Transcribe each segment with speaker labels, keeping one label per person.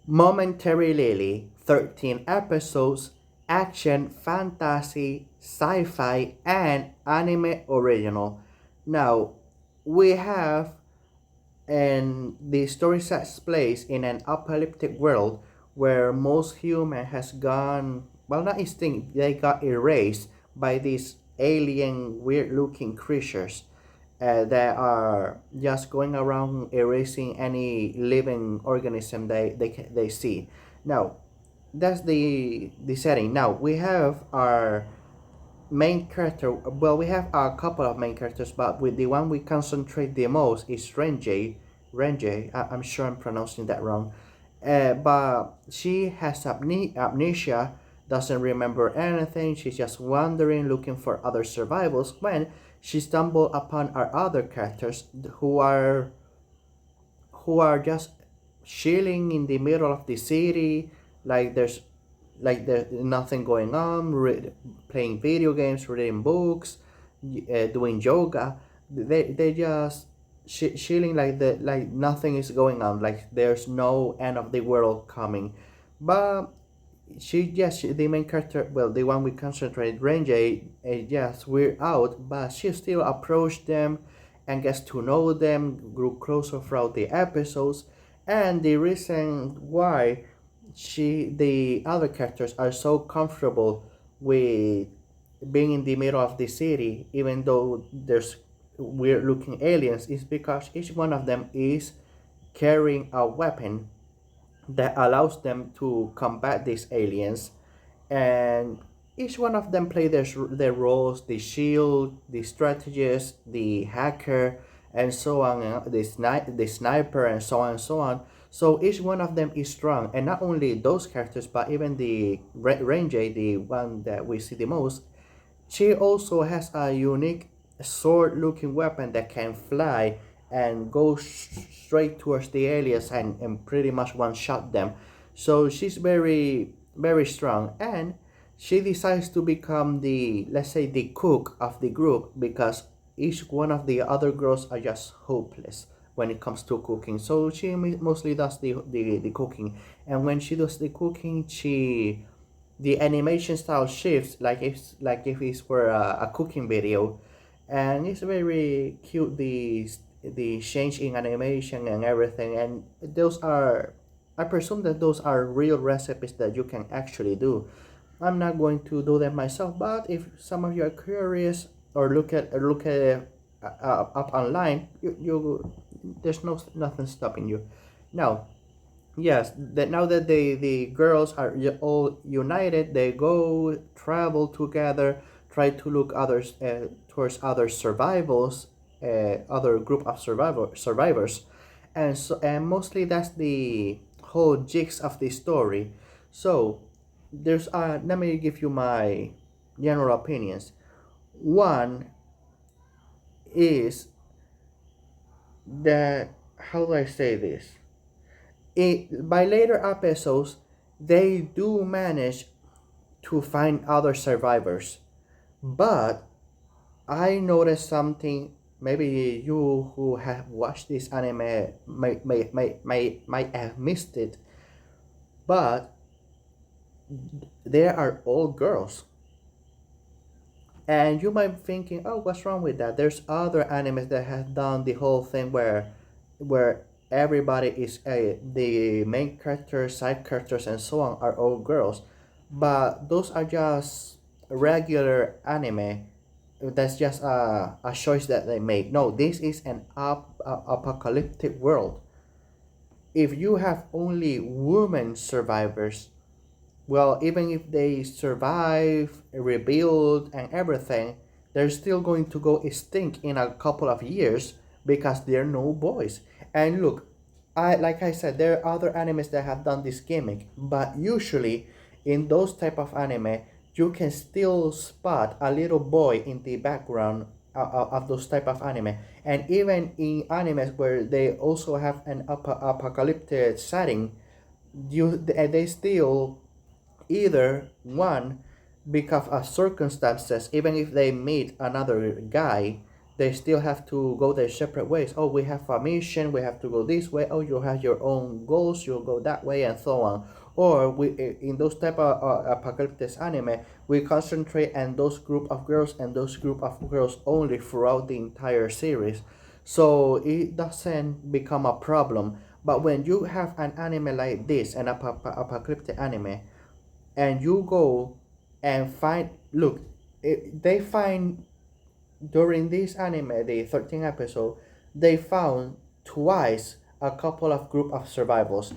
Speaker 1: Momentary Lily, 13 episodes, action, fantasy, sci fi, and anime original. Now, we have, and the story takes place in an apocalyptic world where most human has gone, well, not extinct, they got erased by these alien, weird looking creatures that are just going around erasing any living organism they see. Now, that's the setting. Now, we have our main character. Well, we have a couple of main characters, but with the one we concentrate the most is Renjay. I'm sure I'm pronouncing that wrong. But she has amnesia, doesn't remember anything. She's just wandering, looking for other survivals when she stumbled upon our other characters who are just chilling in the middle of the city, like there's nothing going on, playing video games, reading books, doing yoga. They just chilling like nothing is going on, like there's no end of the world coming. But the main character, well, the one we concentrate, Renjay, yes, we're out, but she still approached them and gets to know them, grew closer throughout the episodes, and the reason why the other characters are so comfortable with being in the middle of the city, even though there's weird looking aliens, is because each one of them is carrying a weapon that allows them to combat these aliens, and each one of them play their roles: the shield, the strategist, the hacker, and so on, the sniper, and so on and so on. So each one of them is strong, and not only those characters, but even the Ranger, the one that we see the most, she also has a unique sword looking weapon that can fly and go straight towards the aliens and pretty much one shot them. So she's very, very strong. And she decides to become the, let's say, the cook of the group because each one of the other girls are just hopeless when it comes to cooking. So she mostly does the cooking. And when she does the cooking, the animation style shifts like if it's for a cooking video, and it's very cute, the change in animation and everything. And those are, I presume that those are real recipes that you can actually do. I'm not going to do them myself, but if some of you are curious or look at it up online, you there's nothing stopping you. Now, yes, that now that the girls are all united, they go travel together, try to look others towards other survivals, other group of survivors, and mostly that's the whole gist of the story. So there's let me give you my general opinions. One is that, how do I say this? By later episodes, they do manage to find other survivors. But I noticed something. Maybe you who have watched this anime might have missed it. But they are all girls. And you might be thinking, oh, what's wrong with that? There's other animes that have done the whole thing where everybody is the main characters, side characters, and so on are all girls. But those are just regular anime. That's just a choice that they made. No, this is an apocalyptic world. If you have only women survivors, well, even if they survive, rebuild, and everything, they're still going to go extinct in a couple of years because there are no boys. And look, like I said, there are other animes that have done this gimmick, but usually in those type of anime, you can still spot a little boy in the background of those type of anime. And even in animes where they also have an apocalyptic setting, they still, either one, because of circumstances, even if they meet another guy, they still have to go their separate ways. Oh, we have a mission, we have to go this way. Oh, you have your own goals, you'll go that way, and so on. Or we, in those type of apocalyptic anime, we concentrate on those group of girls and those group of girls only throughout the entire series, so it doesn't become a problem. But when you have an anime like this, an apocalyptic anime, and you go and find, look, they find during this anime, the 13th episode, they found twice a couple of group of survivors,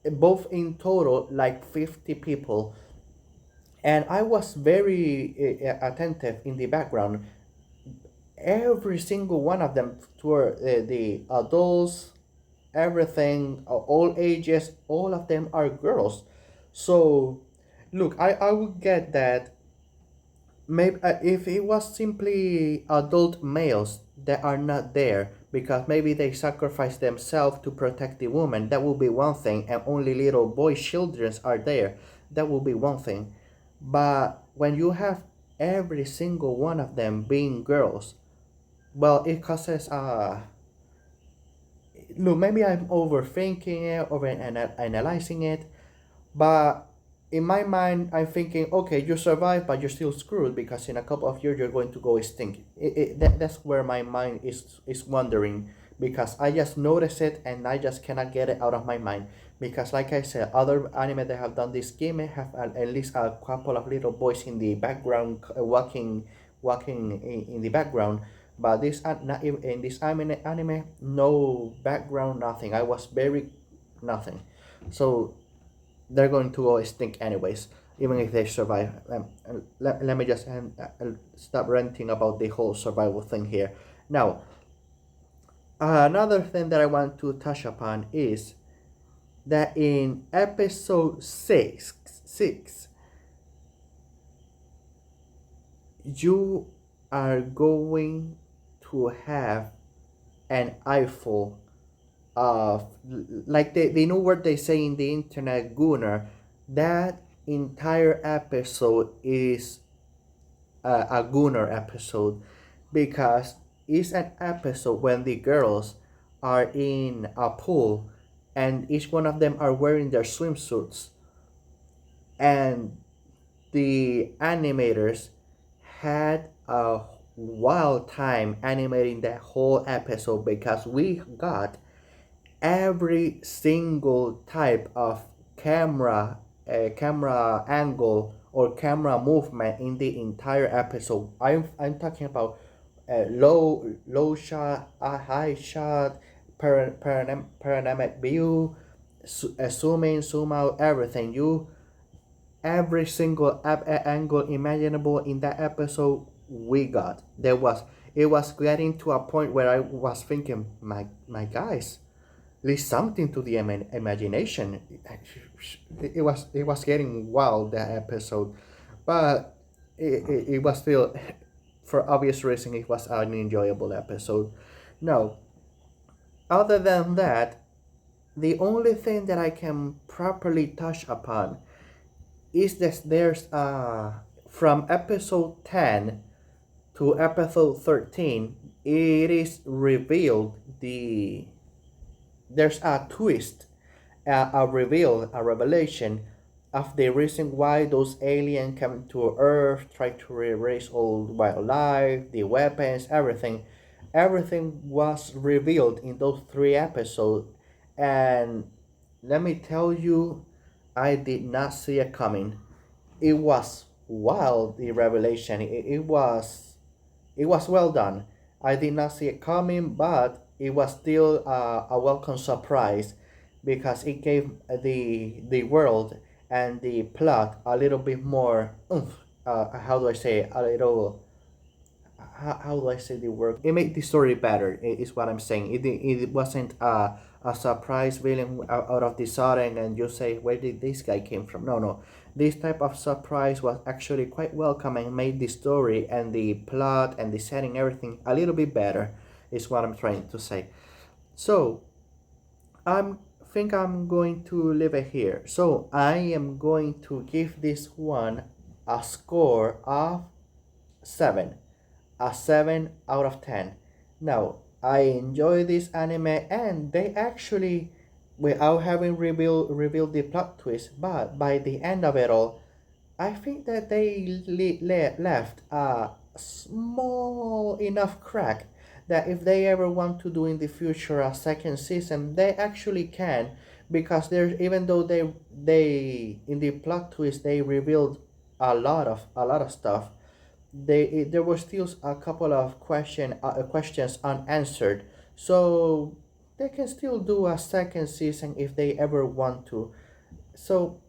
Speaker 1: both in total like 50 people. And I was very attentive in the background. Every single one of them were the adults, everything, all ages, all of them are girls. So, look, I would get that. Maybe if it was simply adult males that are not there because maybe they sacrifice themselves to protect the woman, that would be one thing, and only little boy children are there, that would be one thing. But when you have every single one of them being girls, well, it causes look, maybe I'm overthinking it, over analyzing it, but in my mind, I'm thinking, okay, you survive, but you're still screwed because in a couple of years you're going to go extinct. That's where my mind is wandering, because I just notice it and I just cannot get it out of my mind. Because, like I said, other anime that have done this game have at least a couple of little boys in the background walking in the background. But this not even in this anime, no background, nothing. I was very nothing. So they're going to always think anyways, even if they survive. Let me just stop ranting about the whole survival thing here. Now, another thing that I want to touch upon is that in episode 6, you are going to have an eyeful of, like the new word they say in the internet, gooner. That entire episode is a gooner episode, because it's an episode when the girls are in a pool and each one of them are wearing their swimsuits, and the animators had a wild time animating that whole episode, because we got every single type of camera angle or camera movement in the entire episode. I'm talking about low shot, a high shot, panoramic view, zoom in, zoom out, everything. Every single angle imaginable in that episode we got. It was getting to a point where I was thinking, my guys, leave something to the imagination. It was getting wild, that episode, but it was still, for obvious reason, it was an enjoyable episode. No, other than that, the only thing that I can properly touch upon is that there's from episode 10 to episode 13, it is revealed there's a twist, a reveal, a revelation of the reason why those aliens come to Earth, try to erase all wildlife, the weapons, everything. Everything was revealed in those 3 episodes, and let me tell you, I did not see it coming. It was wild, the revelation. It was well done. I did not see it coming, but it was still a welcome surprise, because it gave the world and the plot a little bit more oomph. How do I say, a little, how do I say the word? It made the story better. Is what I'm saying. It wasn't a surprise villain out of the sudden, and you say, where did this guy came from? No, no. This type of surprise was actually quite welcome and made the story and the plot and the setting, everything a little bit better. Is what I'm trying to say. So I think I'm going to leave it here. So I am going to give this one a score of 7, a 7 out of 10. Now, I enjoy this anime, and they actually, without having revealed the plot twist, but by the end of it all, I think that they left a small enough crack that if they ever want to do in the future a second season, they actually can, because there's, even though they in the plot twist they revealed a lot of stuff, there were still a couple of questions unanswered, so they can still do a second season if they ever want to. So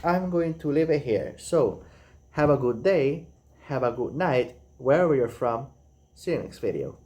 Speaker 1: I'm going to leave it here. So have a good day, have a good night, wherever you're from. See you next video.